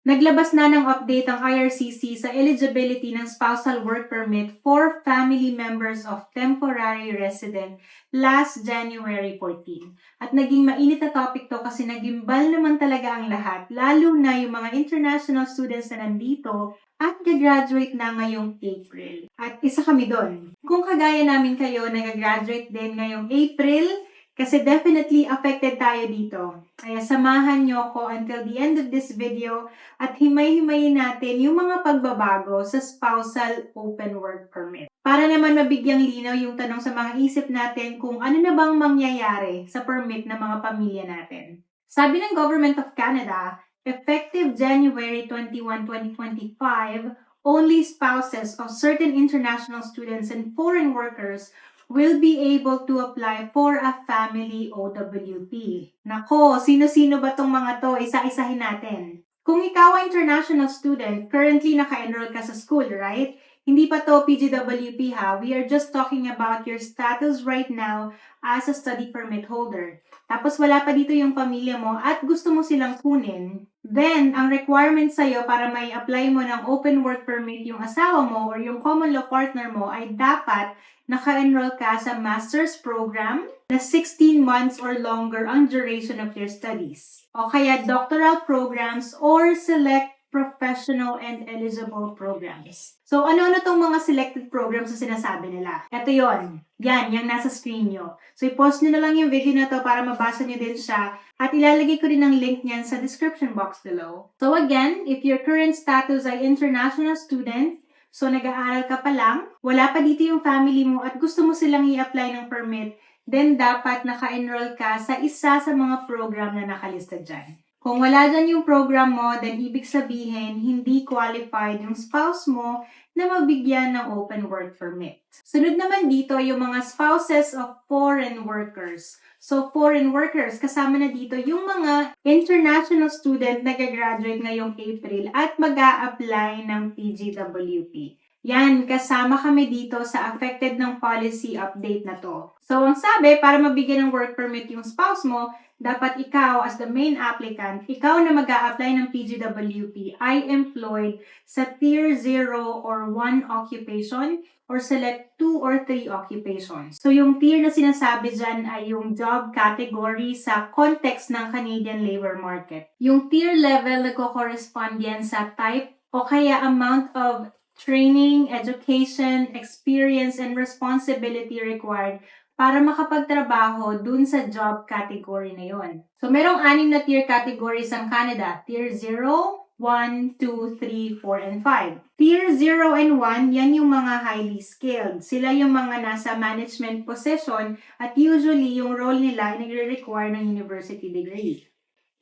Naglabas na ng update ang IRCC sa eligibility ng spousal work permit for family members of temporary resident last January 14. At naging mainit na topic to kasi nagimbal naman talaga ang lahat, lalo na yung mga international students na nandito at gagraduate na ngayong April. At isa kami doon. Kung kagaya namin kayo, nag-graduate din ngayong April, kasi definitely affected tayo dito. Kaya samahan nyo ko until the end of this video at himay-himayin natin yung mga pagbabago sa spousal open work permit. Para naman mabigyang linaw yung tanong sa mga isip natin kung ano na bang mangyayari sa permit ng mga pamilya natin. Sabi ng Government of Canada, effective January 21, 2025, only spouses of certain international students and foreign workers will be able to apply for a family OWP. Nako, sino-sino ba tong mga to? Isa-isahin natin. Kung ikaw ay international student, currently naka-enroll ka sa school, right? Hindi pa to PGWP ha. We are just talking about your status right now as a study permit holder. Tapos wala pa dito yung pamilya mo at gusto mo silang kunin. Then, ang requirement sa'yo para may apply mo ng open work permit yung asawa mo or yung common law partner mo ay dapat naka-enroll ka sa master's program na 16 months or longer ang duration of your studies. O kaya doctoral programs or select professional and eligible programs. So, ano-ano tong mga selected programs na sinasabi nila? Ito yon. Yan, yung nasa screen nyo. So, i-pause nyo na lang yung video na to para mabasa nyo din siya. At ilalagay ko rin ang link niyan sa description box below. So, again, if your current status ay international student, so, nag-aaral ka pa lang, wala pa dito yung family mo at gusto mo silang i-apply ng permit, then dapat naka-enroll ka sa isa sa mga program na nakalista dyan. Kung wala dyan yung program mo, then ibig sabihin, hindi qualified yung spouse mo na mabigyan ng open work permit. Sunod naman dito yung mga spouses of foreign workers. So, foreign workers, kasama na dito yung mga international student na gagraduate ngayong April at mag-a-apply ng PGWP. Yan, kasama kami dito sa affected ng policy update na to. So, ang sabi, para mabigyan ng work permit yung spouse mo, dapat ikaw as the main applicant, ikaw na mag-a-apply ng PGWP ay employed sa Tier 0 or 1 occupation or select 2 or 3 occupations. So, yung tier na sinasabi dyan ay yung job category sa context ng Canadian labor market. Yung tier level nagko-correspond yan sa type o kaya amount of training, education, experience, and responsibility required para makapagtrabaho dun sa job category na yon. So, merong 6 na tier categories ang Canada. Tier 0, 1, 2, 3, 4, and 5. Tier 0 and 1, yan yung mga highly skilled. Sila yung mga nasa management position at usually yung role nila ay nagre-require ng university degree.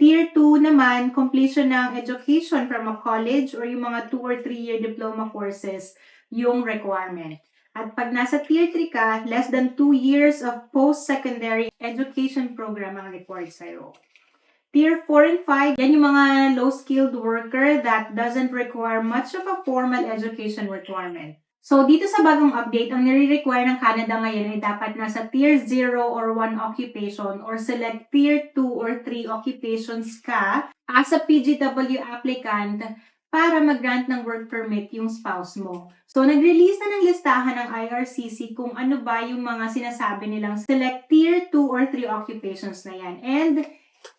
Tier 2 naman, completion ng education from a college or yung mga 2 or 3-year diploma courses yung requirement. At pag nasa Tier 3 ka, less than 2 years of post-secondary education program ang required sa'yo. Tier 4 and 5, yan yung mga low-skilled worker that doesn't require much of a formal education requirement. So, dito sa bagong update, ang nire-require ng Canada ngayon ay dapat nasa Tier 0 or 1 occupation or select Tier 2 or 3 occupations ka as a PGW applicant para mag-grant ng work permit yung spouse mo. So, nag-release na ng listahan ng IRCC kung ano ba yung mga sinasabi nilang select Tier 2 or 3 occupations na yan. And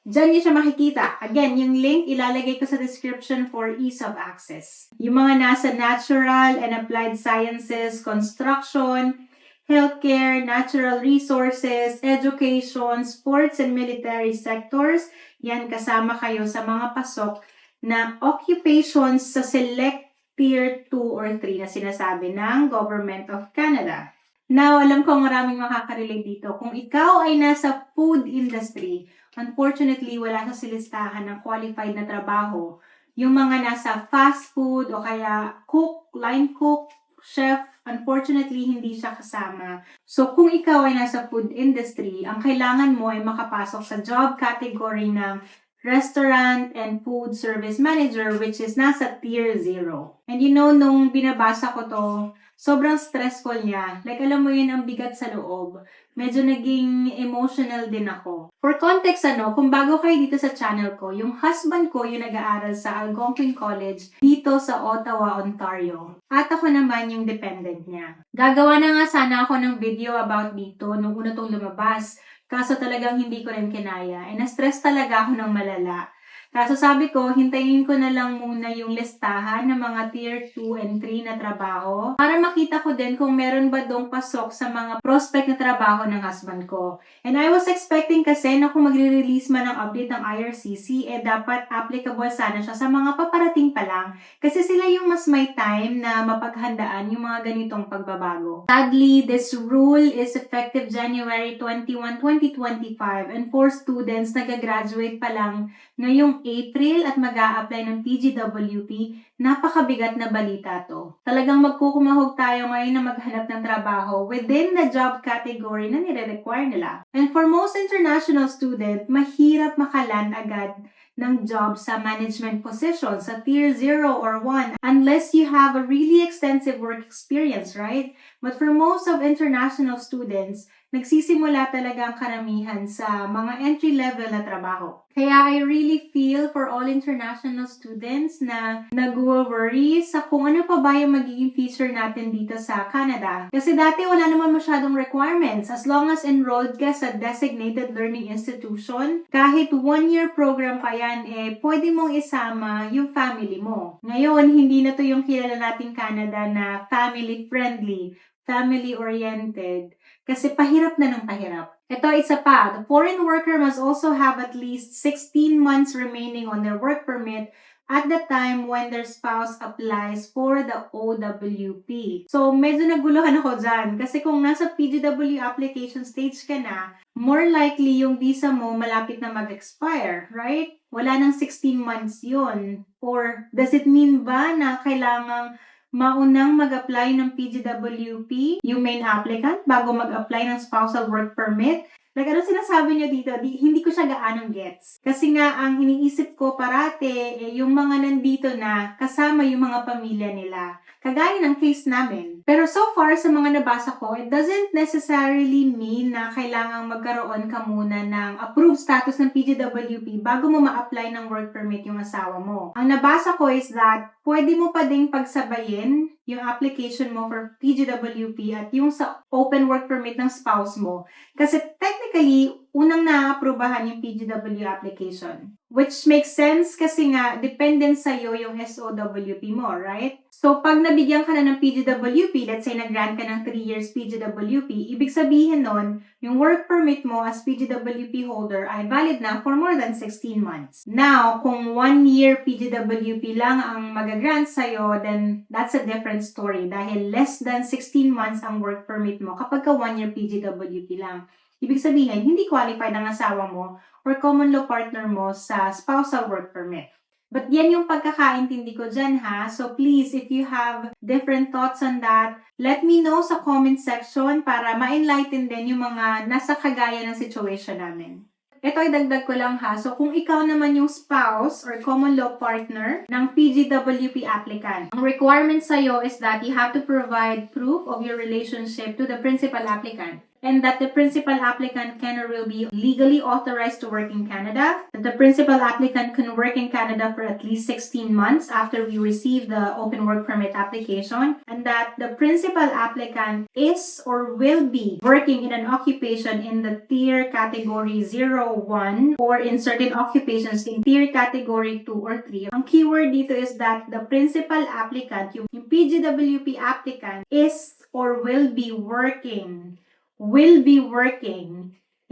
diyan niyo siya makikita. Again, yung link ilalagay ko sa description for ease of access. Yung mga nasa natural and applied sciences, construction, healthcare, natural resources, education, sports and military sectors, yan kasama kayo sa mga pasok na occupations sa select Tier 2 or 3 na sinasabi ng Government of Canada. Now, alam ko maraming makaka-relate dito. Kung ikaw ay nasa food industry, unfortunately, wala sa listahan ng qualified na trabaho. Yung mga nasa fast food o kaya cook, line cook, chef, unfortunately, hindi siya kasama. So, kung ikaw ay nasa food industry, ang kailangan mo ay makapasok sa job category ng Restaurant and Food Service Manager, which is nasa Tier 0. And nung binabasa ko to, sobrang stressful niya. Like, alam mo yun, ang bigat sa loob. Medyo naging emotional din ako. For context, kung bago kayo dito sa channel ko, yung husband ko yung nag-aaral sa Algonquin College dito sa Ottawa, Ontario. At ako naman yung dependent niya. Gagawa na nga sana ako ng video about dito nung una tong lumabas. Kaso talagang hindi ko rin kinaya. And na-stress talaga ako ng malala. Kaso sabi ko, hintayin ko na lang muna yung listahan ng mga Tier 2 and 3 na trabaho para makita ko din kung meron ba dong pasok sa mga prospect na trabaho ng husband ko. And I was expecting kasi na kung magre-release man ng update ng IRCC, dapat applicable sana siya sa mga paparating pa lang. Kasi sila yung mas may time na mapaghandaan yung mga ganitong pagbabago. Sadly, this rule is effective January 21, 2025 and for students nag-graduate pa lang ngayong April at mag-a-apply ng PGWP, napakabigat na balita to. Talagang magkukumahog tayo ngayon na maghanap ng trabaho within the job category na nire-require nila. And for most international student, mahirap makaland agad ng job sa management position sa Tier 0 or 1 unless you have a really extensive work experience, right? But for most of international students, nagsisimula talaga ang karamihan sa mga entry-level na trabaho. Kaya I really feel for all international students na nag-worry sa kung ano pa ba yung magiging future natin dito sa Canada. Kasi dati wala naman masyadong requirements. As long as enrolled ka sa designated learning institution, kahit 1-year program pa yan, pwede mong isama yung family mo. Ngayon, hindi na to yung kilala nating Canada na family-friendly, family-oriented, kasi pahirap na ng pahirap. Ito, isa pa. The foreign worker must also have at least 16 months remaining on their work permit at the time when their spouse applies for the OWP. So, medyo naguluhan ako dyan. Kasi kung nasa PGW application stage ka na, more likely yung visa mo malapit na mag-expire, right? Wala nang 16 months yun. Or, does it mean ba na kailangang maunang mag-apply ng PGWP, yung main applicant, bago mag-apply ng spousal work permit? Like, ano sinasabi niyo dito? Hindi ko siya gaanong gets. Kasi nga, ang iniisip ko parate, yung mga nandito na kasama yung mga pamilya nila. Kagaya ng case namin. Pero so far, sa mga nabasa ko, it doesn't necessarily mean na kailangang magkaroon ka muna ng approved status ng PGWP bago mo ma-apply ng work permit yung asawa mo. Ang nabasa ko is that pwede mo pa ding pagsabayin yung application mo for PGWP at yung sa open work permit ng spouse mo. Kasi technically, unang na-aprobahan yung PGW application. Which makes sense kasi nga, dependent sa'yo yung SOWP mo, right? So, pag nabigyan ka na ng PGWP, let's say nag-grant ka ng 3 years PGWP, ibig sabihin nun, yung work permit mo as PGWP holder ay valid na for more than 16 months. Now, kung 1 year PGWP lang ang mag-grant sa'yo, then that's a different story dahil less than 16 months ang work permit mo kapag ka 1 year PGWP lang. Ibig sabihin, hindi qualified ang asawa mo or common law partner mo sa spousal work permit. But yan yung pagkakaintindi ko dyan ha. So please, if you have different thoughts on that, let me know sa comment section para ma-enlighten din yung mga nasa kagaya ng situation namin. Ito ay dagdag ko lang ha. So kung ikaw naman yung spouse or common law partner ng PGWP applicant, ang requirement sa'yo is that you have to provide proof of your relationship to the principal applicant. And that the principal applicant can or will be legally authorized to work in Canada, that the principal applicant can work in Canada for at least 16 months after we receive the open work permit application, and that the principal applicant is or will be working in an occupation in the tier category 0, 1, or in certain occupations in tier category 2 or 3. Ang keyword dito is that the principal applicant, yung PGWP applicant, is or will be working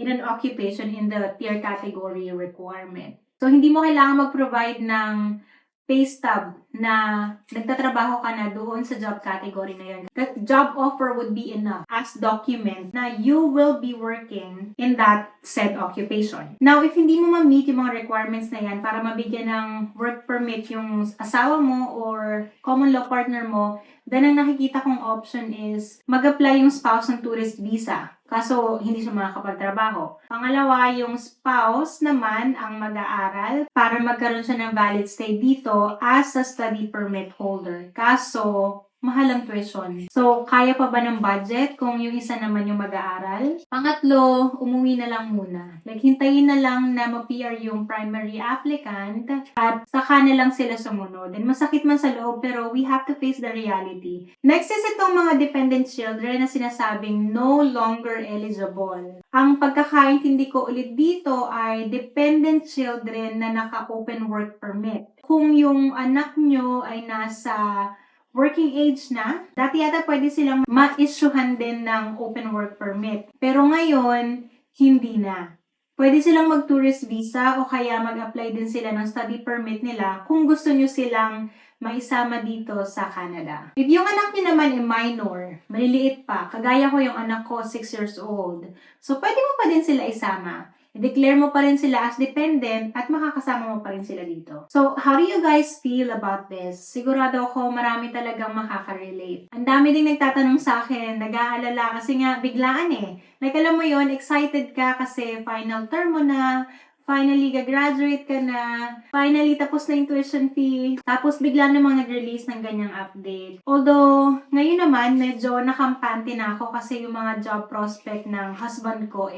in an occupation in the tier category requirement. So, hindi mo kailangan mag-provide ng pay stub na nagtatrabaho ka na doon sa job category na yun. That job offer would be enough as document na you will be working in that said occupation. Now, if hindi mo ma-meet yung mga requirements na yan para mabigyan ng work permit yung asawa mo or common law partner mo, then ang nakikita kong option is mag-apply yung spouse ng tourist visa. Kaso, hindi siya makakapagtrabaho. Pangalawa, yung spouse naman ang mag-aaral para magkaroon siya ng valid stay dito as a study permit holder. Kaso, mahal ang tuition. So, kaya pa ba ng budget kung yung isa naman yung mag-aaral? Pangatlo, umuwi na lang muna. Like, hintayin na lang na ma-PR yung primary applicant at saka na lang sila sumunod. And masakit man sa loob, pero we have to face the reality. Next is itong mga dependent children na sinasabing no longer eligible. Ang pagkakaintindi ko ulit dito ay dependent children na naka-open work permit. Kung yung anak nyo ay nasa working age na, dati yata pwede silang ma-issuehan din ng open work permit. Pero ngayon, hindi na. Pwede silang mag-tourist visa o kaya mag-apply din sila ng study permit nila kung gusto nyo silang maisama dito sa Canada. If yung anak niyo naman ay minor, maliliit pa, kagaya ko yung anak ko, 6 years old, so pwede mo pa din sila isama. I-declare mo pa rin sila as dependent at makakasama mo pa rin sila dito. So, how do you guys feel about this? Sigurado ako marami talagang makaka-relate. Ang dami ding nagtatanong sa akin, nag-aalala kasi nga biglaan eh. Like alam mo yon, excited ka kasi final term mo na, finally gagraduate ka na, finally tapos na yung tuition fee, tapos bigla namang nag-release ng ganyang update. Although, ngayon naman medyo nakampante na ako kasi yung mga job prospect ng husband ko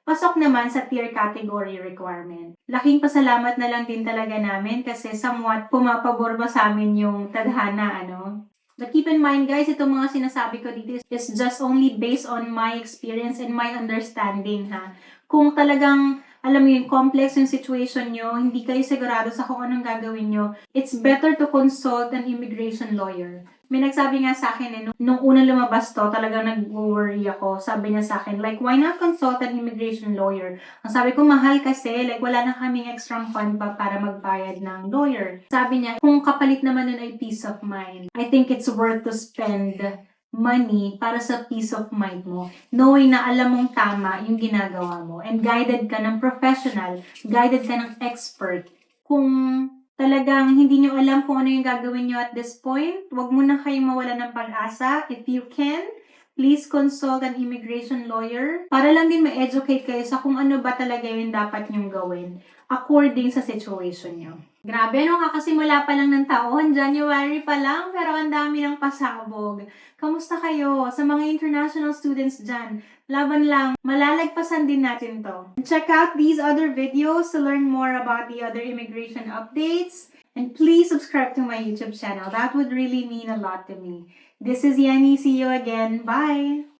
pasok naman sa tier category requirement. Laking pasalamat na lang din talaga namin kasi somewhat pumapabor ba sa amin yung tadhana, ano? But keep in mind guys, itong mga sinasabi ko dito is just only based on my experience and my understanding ha. Kung talagang, alam mo yun, complex yung situation nyo, hindi kayo sigurado sa kung anong gagawin nyo, it's better to consult an immigration lawyer. May nagsabi nga sa akin nung unang lumabas to, talagang nag-worry ako. Sabi niya sa akin, like, why not consult an immigration lawyer? Ang sabi ko, mahal kasi, like, wala na kaming extra fund pa para magbayad ng lawyer. Sabi niya, kung kapalit naman nun ay peace of mind, I think it's worth to spend money para sa peace of mind mo, knowing na alam mong tama yung ginagawa mo, and guided ka ng professional, guided ka ng expert. Kung talagang hindi nyo alam kung ano yung gagawin nyo at this point, wag mo na kayong mawala ng pag-asa. If you can, please consult an immigration lawyer para lang din ma-educate kayo sa kung ano ba talaga yung dapat nyong gawin according sa situation nyo. Grabe, no? Kakasimula pa lang ng taon, January pa lang, pero ang dami ng pasabog. Kamusta kayo? Sa mga international students dyan, laban lang, malalagpasan din natin to. Check out these other videos to learn more about the other immigration updates. And please subscribe to my YouTube channel. That would really mean a lot to me. This is Yanni. See you again. Bye!